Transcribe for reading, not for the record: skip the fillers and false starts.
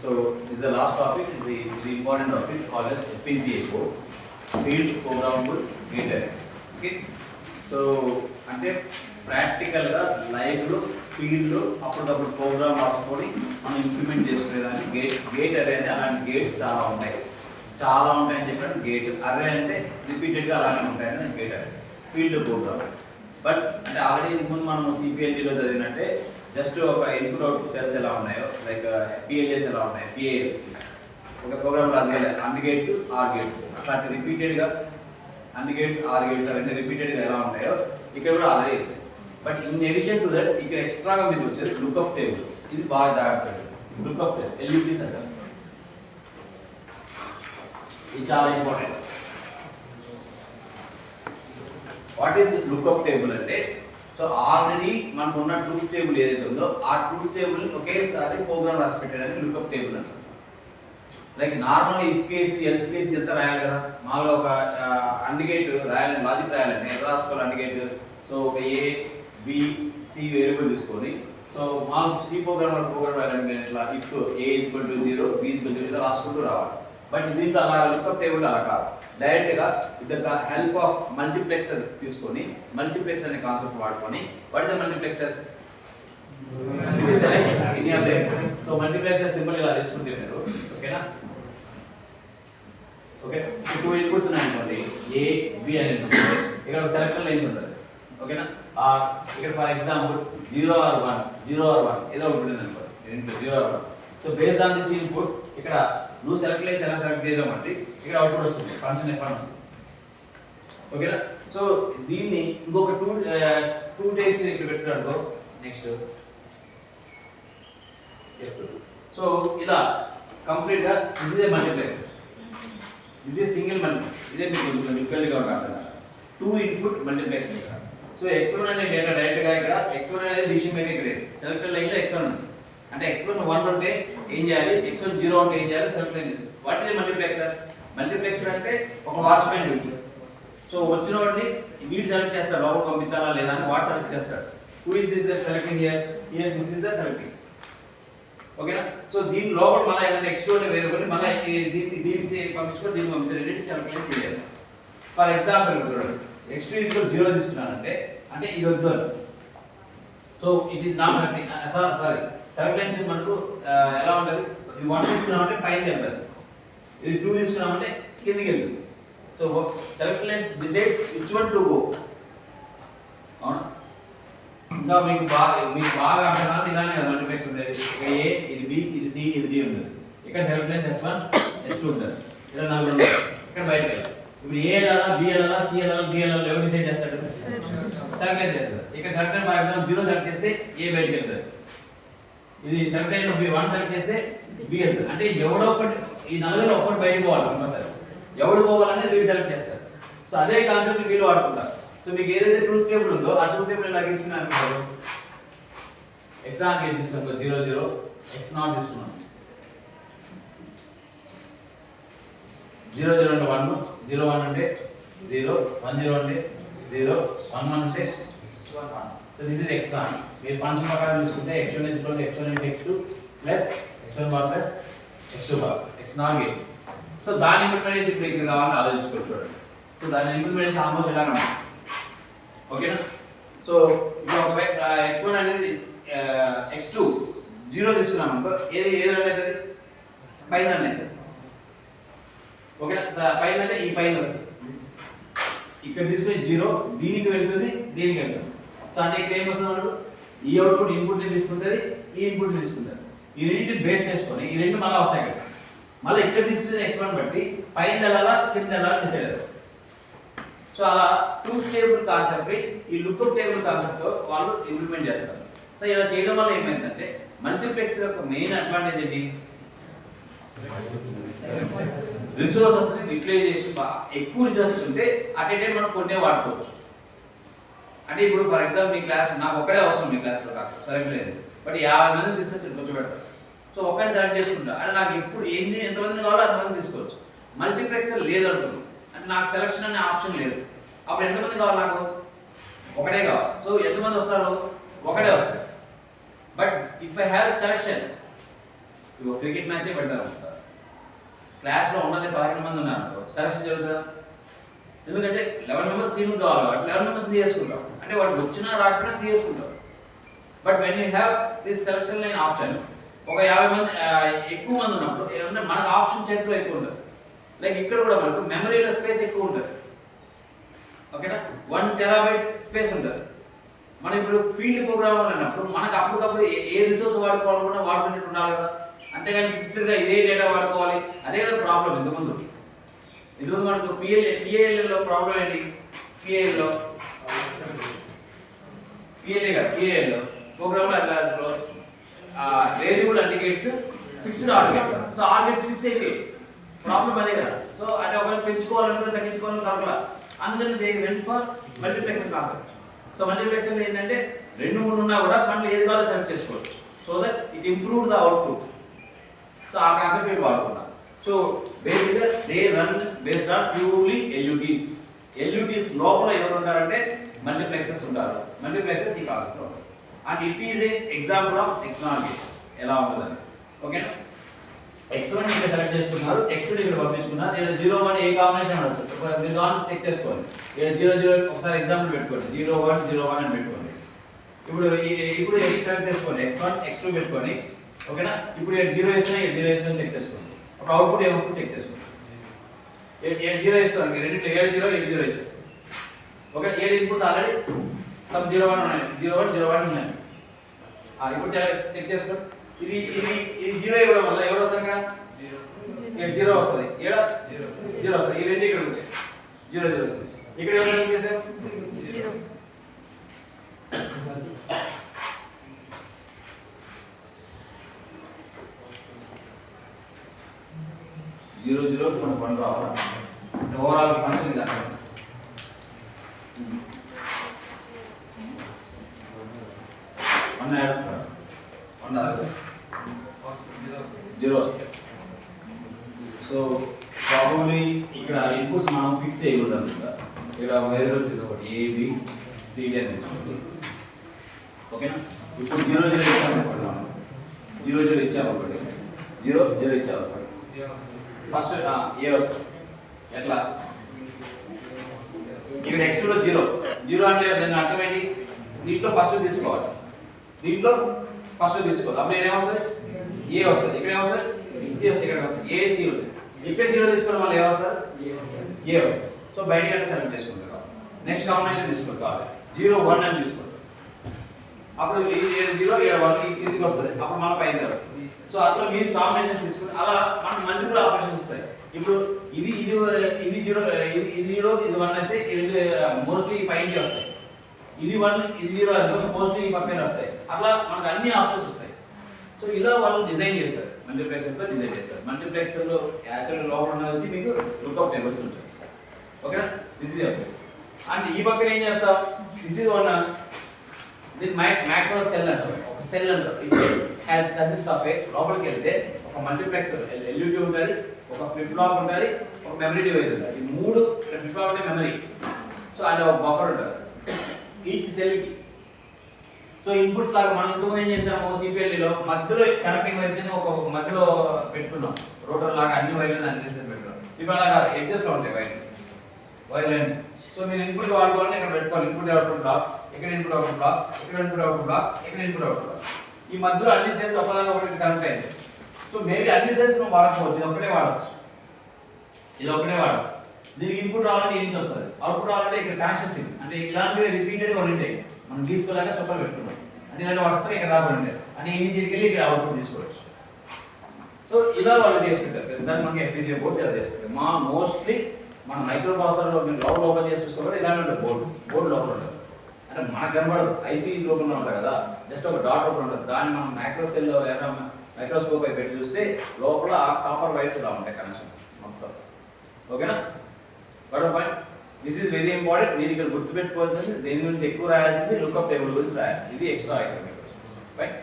So this is the last topic, the important topic called as FPGA code, Field Programmable Gate Array. Okay. So అంటే practical గా live లో field లో అప్పుడప్పుడు programme రాసుకొని మనం implement చేసుకునేదాన్ని గేట్ అరే అంటే అలాంటి గేట్స్ చాలా ఉంటాయని చెప్పాను. గేట్ అరే అంటే రిపీటెడ్ గా అలానే ఉంటాయని గేట్ అరే ఫీల్డ్ ప్రోగ్రామ్. బట్ అంటే ఆల్రెడీ ముందు మనం సిపిఎల్టీలో చదివినట్టే జస్ట్ ఒక ఇన్పుట్ అవుట్పుట్ సెల్స్ ఎలా ఉన్నాయో లైక్ పిఎల్ఎస్ ఎలా ఉన్నాయి, పిఏఎల్ ఒక ప్రోగ్రామ్ రాసుకెళ్ళి అన్ని గేట్స్ ఆర్ గేట్స్ అట్లాంటి రిపీటెడ్గా అన్ని గేట్స్ ఆర్ గేట్స్ అవన్నీ రిపీటెడ్గా ఎలా ఉంటాయో ఇక్కడ కూడా already. But in addition to that ఇక్కడ ఎక్స్ట్రాగా మీకు వచ్చేది లుక్అప్ టేబుల్స్. ఇది బాగా జాగ్రత్త. లుక్అప్ టేబుల్ ఎల్యూటీస్ అంటారు. ఇది చాలా important. What is lookup table అంటే, సో ఆల్రెడీ మనకు ఉన్న ట్రూత్ టేబుల్ ఏదైతే ఉందో ఆ ట్రూత్ టేబుల్ ఒకేసారి ప్రోగ్రామ్ రాసి పెట్టడానికి లుక్అప్ టేబుల్ అంటారు. లైక్ నార్మల్గా ఇఫ్ కేసు ఎల్స్ కేసు ఎంత రాయాలి కదా, మామూలుగా ఒక అండిగేట్ రాయాలని లాజిక్ రాయాలంటే ఎంత రాసుకోవాలి అండిగేట్. సో ఒక ఏ బి సి వేరియబుల్ తీసుకొని సో మామూలు సి ప్రోగ్రామ్ రాయాలంటే ఇట్లా if A equal to 0 B equal to 0 ఇలా రాసుకుంటూ రావాలి. బట్ దీంట్లో అలా లుక్అప్ టేబుల్ అలా కాదు. డైరెక్ట్గా with the help of multiplexer తీసుకొని మల్టీప్లెక్సర్ అనే కాన్సెప్ట్ వాడుకొని what is the multiplexer? So multiplexer symbol ఇలా తీసుకుంటే మీరు ఓకేనా. ఓకే, 2 ఇన్పుట్స్ ఉన్నాయనుకోండి ఏ బి అని ఇక్కడ ఒక సెలెక్టర్ లైన్స్ ఉంటుంది ఓకేనా. ఇక్కడ ఫర్ ఎగ్జాంపుల్ 0 or 1 ఏదో ఒకటి ఉంది అనుకోండి 0 or 1. So based on this input ఇక్కడ నువ్వు సెలెక్ట్ లైన్స్ ఎలా సెలెక్ట్ చేయడం అంటే ఇక్కడ అవుట్పుట్ వస్తుంది ఫంక్షన్ ఎఫ్ అని వస్తుంది ఓకేనా. సో దీన్ని ఇంకొక టూ టైప్స్ ఇక్కడ పెట్టాడు నెక్స్ట్. సో ఇలా కంప్లీట్ గా this is a multiplex, this is single multiplex. ఇదే మీకు కొంచెం డిఫికల్ట్ గా ఉంటుంది. 2 ఇన్పుట్ మల్టీప్లెక్స్. సో x1 అనే డేటా డైరెక్ట్ గా ఇక్కడ x1 అనేది డిసిషన్ మేకర్ ఇక్కడ సెలెక్టర్ లైన్ లో x1 ఉంది అంటే x1 1 ఉంటే ఏం చేయాలి, x1 0 ఉంటే ఏం చేయాలి select line. What is multiplexer? Multiplexer అంటే ఒక వాచ్మెన్ డ్యూటీ. సో వచ్చిన వాడిని వీడు సెలెక్ట్ చేస్తాడు లోపల పంపించాలా లేదా అని వాడు సెలెక్ట్ చేస్తాడు. Who is this that selecting here this is the selecting ఓకేనా. సో దీని లోపల మళ్ళీ ఏదైనా x2 అనే వేరియబుల్ మళ్ళీ దీనికి పంపించుకొని దీన్ని పంపించాలి, రెండింటికి సెలెక్ట్ లైన్స్ చేయాలి. ఫర్ ఎగ్జాంపుల్ చూడండి x2 0 తీసుకున్నానంటే అంటే ఇది వద్దు అని. So it is not selecting. Sorry select lines మనకు ఎలా ఉంటుంది, ఇది 1 తీసుకున్నామంటే పైకి వెళ్తుంది, ఇది 2 తీసుకున్నామంటే కిందికి వెళ్తుంది. So select lines decides which one to go. అవునా, ఇంకా మీకు బాగా అర్థం కావాలి ఇలానే కదా మల్టీప్లెక్స్ ఉండేది. ఏ ఇది బి ఇది సి ఇది డి ఉంటుంది. ఇక్కడ సెలెక్ట్ లైన్స్ S1 S2 ఉంటుంది. ఇలా 4 ఉంటాయి. ఇక్కడ బయటకు వెళ్ళాలి. ఇప్పుడు ఏ వెళ్ళాలా బి వెళ్ళాలా సి వెళ్ళాలా డి వెళ్ళాలా ఎవరు డిసైడ్ చేస్తాడు? సెలెక్ట్ లైన్స్ చేస్తారు. ఇక్కడ select line for example 0 select చేస్తే ఏ బయటకు వెళ్తుంది, ఇది సెలెక్ట్ లైన్ బి 1 సెలెక్ట్ చేస్తే బి వెళ్తుంది. అంటే ఎవడో ఒకటి ఈ 4లో ఒక్కటి బయటకు పోవాలి కంపల్సరీ. ఎవడు పోవాలనేది వీడు సెలెక్ట్ చేస్తారు. సో అదే కాన్సెప్ట్ వీళ్ళు వాడుకుంటారు. సో మీకు ఏదైతే ట్రూత్ టేబుల్ ఉందో ఆ ట్రూత్ టేబుల్ ఇలా తీసుకున్నాను అనుకోండి, ఎగ్జామ్ గేట్ తీసుకున్నాం 0 0 x0 తీసుకున్నాం 0 0 అంటే 1 0 1 అంటే 0 1 0 అంటే 0 1 1 అంటే 1. So this is x1. మీరు ఫంక్షన్ ప్రకారం తీసుకుంటే x1 x1 into x2 plus x1 bar plus x2 bar x0 gate. So దాని ఇంప్లిమెంటేషన్ ఇప్పుడు ఇక్కడ కావాలని ఆలోచించుకోవచ్చు చూడండి. సో దాని ఇంప్లిమెంటేషన్ ఆల్మోస్ట్ ఇలా ఉంటుంది ఓకేనా. సో ఇప్పుడు ఒకవేళ x1 అనేది x2 0 తీసుకున్నాం అనుకో ఏది అవుతుంది, పైన అవుతుంది ఓకేనా. పైన అంటే ఈ పైన వస్తుంది, ఇక్కడ తీసుకుని 0 దీనికి వెళ్తుంది దీనికి వెళ్తుంది. సో అంటే ఇక్కడ ఏం వస్తుంది మనకు, ఈ అవుట్పుట్ ఇన్పుట్ని తీసుకుంటుంది ఈ ఇన్పుట్ని తీసుకుంటుంది. ఈ రెండింటిని బేస్ చేసుకొని ఈ రెండు మళ్ళీ వస్తాయి కదా, మళ్ళీ ఇక్కడ తీసుకునే x1 బట్టి పైన వెళ్ళాలా కింద వెళ్ళాలా డిసైడ్ అవుతుంది. సో అలా ట్రూత్ టేబుల్ కాన్సెప్ట్ ఈ లుక్అప్ టేబుల్ కాన్సెప్ట్ వాళ్ళు ఇంప్లిమెంట్ చేస్తారు. సో ఇలా చేయడం వల్ల ఏమైందంటే మల్టీప్లెక్స్ యొక్క మెయిన్ అడ్వాంటేజ్ ఏంటి, రిసోర్సెస్ యూటిలైజేషన్. ఎక్కువ రిసోర్సెస్ ఉంటే అట్ ఏ టైం మనం కొన్నే వాడుకోవచ్చు. అంటే ఇప్పుడు ఫర్ ఎగ్జాంపుల్ మీ క్లాస్ నాకు ఒక్కడే అవసరం మీ క్లాస్లో కాదు సెలెక్ట్ లేదు, బట్ 50 మందిని తీసుకొచ్చి కూర్చోబెడతారు. సో ఒక్కడే సెలెక్ట్ చేసుకుంటా అంటే నాకు ఎప్పుడు ఎంతమందిని కావాలో అంతమంది తీసుకోవచ్చు. మల్టీప్లెక్సర్ లేదు అంటున్నాను అంటే నాకు సెలక్షన్ అనే ఆప్షన్ లేదు. అప్పుడు ఎంతమంది కావాలి, నాకు ఒకటే కావాలి. సో ఎంతమంది వస్తారు, ఒకటే వస్తారు. But if I have selection ఇప్పుడు క్రికెట్ మ్యాచే పెడతారు క్లాస్లో ఉన్నది 12 మంది ఉన్నారు సెలక్షన్ జరుగుతుందా? ఎందుకంటే 11 మెంబర్స్ టీమ్ కావాలి, 11 మెంబర్స్ తీసుకుంటాం అంటే వాడు వచ్చినా రాకపోయినా తీసుకుంటాం. But when you have this selection line option, ఒక 50 మంది ఎక్కువ మంది ఉన్నప్పుడు ఏమంటే మనకు ఆప్షన్ చేతిలో ఎక్కువ ఉంటుంది. లైక్ ఇక్కడ కూడా మనకు మెమరీలో స్పేస్ ఎక్కువ ఉంటుంది. ఓకేనా, 1 టెరాబైట్ స్పేస్ ఉంటుంది. మనం ఇప్పుడు ఫీల్డ్ ప్రోగ్రామ్ అన్నప్పుడు మనకు అప్పటికప్పుడు ఏ రిసోర్స్ వాడుకోవాలనుకున్నా వాడుకునేట్టు ఉండాలి కదా, అంతేగాని ఫిక్స్డ్గా ఇదే డేటా వాడుకోవాలి అదే కదా ప్రాబ్లం. ఇంతకుముందు మనకు పిఏఎల్లో ప్రాబ్లం ఏంటి? పిఏఎల్లో ప్రోగ్రామ్ క్లాస్లో variable indicates fixed arguments. So argument fix అయితే ప్రాబ్లం అదే కదా. సో అంటే ఒకవేళ పెంచుకోవాలంటే తగ్గించుకోవాలని కాకుండా అందుకని they went for multiplexing concept. So multiplexing ఏంటంటే 2 3 ఉన్నా కూడా మనం ఏది కావాలో సెలెక్ట్ చేసుకోవచ్చు. So that it improve the output. So ఆ కాన్సెప్ట్ మీరు వాడుకున్నాం. సో బేసిక్గా they run based on purely LUTs. LUTs లోపల ఎవరు ఉంటారంటే మల్టీప్లెక్సెస్ ఉంటారు. మల్టీప్లెక్సెస్ ఈ కాన్సెప్ట్ ఉంటారు. And it is a example of external gate ఎలా ఉంటుందని. ఓకేనా, x1 ఇక్కడ సెలెక్ట్ చేసుకున్నారు, x2 ఇక్కడ పంపించుకున్నారు. ఇక్కడ 0 1 ఏ కాంబినేషన్ ఉండొచ్చు, మీరు ఆన్ చెక్ చేసుకోండి. ఇక్కడ 0 0 ఒకసారి ఎగ్జాంపుల్ పెట్టుకోండి, 0 1 0 1 అని పెట్టుకోండి. ఇప్పుడు సెలెక్ట్ చేసుకోండి, x1 x2 పెట్టుకోండి. ఓకేనా, ఇప్పుడు 0 ఇస్తున్నా 0 ఇస్తున్నా చెక్ చేసుకోండి. అప్పుడు అవుట్పుట్ ఏమొస్తుందో చెక్ చేసుకోండి. 0 ఇస్తాను రెండింటిలో 7 0 7 0 ఇచ్చారు. ఓకే, 7 ఇన్పుట్స్ ఆల్రెడీ సమ్ 0 1 ఉన్నాయి, 0 1 0 1 ఉన్నాయి. ఇప్పుడు చెక్ చేసుకోండి. ఇది 0 ఇవ్వడం వల్ల ఎవరు వస్తారు? ఇక్కడ 0 వస్తుంది, ఇక్కడ 0 వస్తుంది. ఈ రెండు ఇక్కడ వచ్చాయి 0 0 వస్తుంది. ఇక్కడ ఎవరు చేశారు? 0 0 మనకు 1 రావాలి. ఓవరాల్ ఫంక్షన్ ఇది అక్కడ 1 యాడ్ వస్తారు, 1 రాదు, 0 వస్తుంది. సో ప్రాబబ్లీ ఇక్కడ ఇన్పుట్స్ మనం ఫిక్స్ చేయకూడదు అనుకుంటా. ఇక్కడ వేరియబుల్స్ తీసుకోండి, ఏబి సిడి అని తీసుకోండి. ఓకేనా, ఇప్పుడు 0 0 ఇచ్చామనుకోండి, మనం 0 0 ఇచ్చామనుకోండి, 0 0 ఇచ్చామనుకోండి, ఫస్ట్ ఏ వస్తుంది. ఎట్లా? ఇక్కడ x2 లో 0 0 అంటే దాని అర్థం ఏంటి? దీంట్లో ఫస్ట్ తీసుకోవాలి, దీంట్లో ఫస్ట్ తీసుకోవాలి. అప్పుడు ఏమవుతుంది? ఏ వస్తుంది. ఇక్కడ ఏమవుతుంది? సి వస్తుంది, ఇక్కడ వస్తుంది, ఏసి ఉంది. ఇక్కడ 0 తీసుకోవడం వల్ల ఏమొస్తుంది? ఏ వస్తుంది. సో బయటికి అంటే సెలెక్ట్ చేసుకుంటారు. నెక్స్ట్ కాంబినేషన్ తీసుకుంటారు, 0 1 అని తీసుకుంటారు. అప్పుడు 7 0 7 1 కిందికి వస్తుంది, అప్పుడు మన పైన వస్తుంది. సో అట్లా మీరు కాంబినేషన్స్ తీసుకుంటే అలా మనకు మల్టిపుల్ ఆపరేషన్స్ వస్తాయి. ఇప్పుడు ఇది 0 ఇది 1 అయితే మోస్ట్లీ పైన వస్తాయి. ఇది 1 ఇది 0 అయితే మోస్ట్లీ ఈ పక్కన వస్తాయి. అట్లా మనకు అన్ని ఆప్షన్స్ వస్తాయి. సో ఇలా వాళ్ళు డిజైన్ చేస్తారు, మల్టీప్లెక్సర్స్లో డిజైన్ చేస్తారు. మల్టీప్లెక్సర్లో యాక్చువల్ లోపల ఉన్నది వచ్చి మీకు లుక్అప్ టేబుల్స్ ఉంటాయి. ఓకేనా, దిస్ ఇస్ ఓకే. అండ్ ఈ పక్కన ఏం చేస్తాం? దిస్ ఇస్ వన్ దీని మ్యాక్రో సెల్ అంటారు. ఒక సెల్ అంటారు. ఈ సెల్ హ్యాస్ కన్సిస్ట్ ఆఫ్ ఏ, లోపలికి వెళ్తే ఒక మల్టీప్లెక్సర్ ఎల్యూటీ ఉంటుంది, ఒక ఫ్లిప్ ఫ్లాప్ ఉంటుంది, ఒక మెమరీ డివైస్ ఉంటుంది. ఈ మూడు ఫ్లిప్ ఫ్లాప్ అంటే మెమరీ. సో అండ్ ఒక బఫర్ ఉంటుంది ఈచ్ సెల్కి. సో ఇన్పుట్స్ లాగా మనం ఇంతకుముందు ఏం చేసాము, సిపిఎల్ఈలో మధ్యలో కనెక్టింగ్ వైర్స్ ఒక మధ్యలో పెట్టుకున్నాం, రోటర్ లాగా అన్ని వైర్లు దాన్ని తీసుకొని పెట్టుకున్నాం. ఇప్పుడు అలాగా ఎడ్జెస్లో ఉంటాయి వైర్లన్నీ. సో మీరు ఇన్పుట్ వాడుకోవాలంటే ఇక్కడ పెట్టుకోవాలి, ఇన్పుట్ అవుట్పుట్ బ్లాక్, ఇక్కడ ఇన్పుట్ అవుట్పుట్ బ్లాక్, ఇక్కడ ఇన్పుట్ అవుట్పుట్ బ్లాక్, ఇక్కడ ఇన్పుట్ అవుట్పుట్ బ్లాక్. ఈ మధ్యలో అన్ని సెల్స్ ఒకదాని ఒకటి కనెక్ట్ అయ్యింది. సో మేబీ అన్ని సెల్స్ నువ్వు వాడకపోవచ్చు, ఇది ఒకటే వాడవచ్చు, ఇది ఒకటే వాడవచ్చు. దీనికి ఇన్పుట్ రావాలంటే ఈ నుంచి వస్తుంది, అవుట్పుట్ రావాలంటే ఇక్కడ కనెక్షన్స్ అంటే ఇలాంటివి రిపీటెడ్గా ఉంటాయి. మనం తీసుకోలేక చుక్కలు పెట్టుకున్నాం అంటే ఇలాంటి వరుసగా ఇక్కడ రాకుండా ఉంటాయి అంటే ఈ నుంచి వెళ్ళి ఇక్కడ అవుట్పుట్ తీసుకోవచ్చు. సో ఇలా వాళ్ళు చేసుకుంటారు. ప్రస్తుతానికి మనకి FPGA బోర్డ్స్ ఇలా చేసుకుంటారు. మోస్ట్లీ మన మైక్రో ప్రాసెసర్లో మీరు లోపల ఓపెన్ చేసి చూసుకోవాలి, ఇలానే ఉంటుంది బోర్డు లోపల ఉంటుంది. అంటే మనకు కనబడదు, ఐసీ లోపల ఉంటుంది కదా, జస్ట్ ఒక డాట్ ఓపెన్ ఉంటుంది. దాన్ని మనం మైక్రో సెల్లో మైక్రోస్కోప్ అయి పెట్టి చూస్తే లోపల కాపర్ వైర్స్ ఇలా ఉంటాయి కనెక్షన్స్ మొత్తం. ఓకేనా, but point this is very important. మీరు ఇక్కడ గుర్తుపెట్టుకోవాల్సింది, దేని గురించి ఎక్కువ రాయాల్సింది లుక్అప్ టేబుల్ గురించి రాయాలి. ఇది ఎక్స్ట్రా ఐటమ్ రైట్.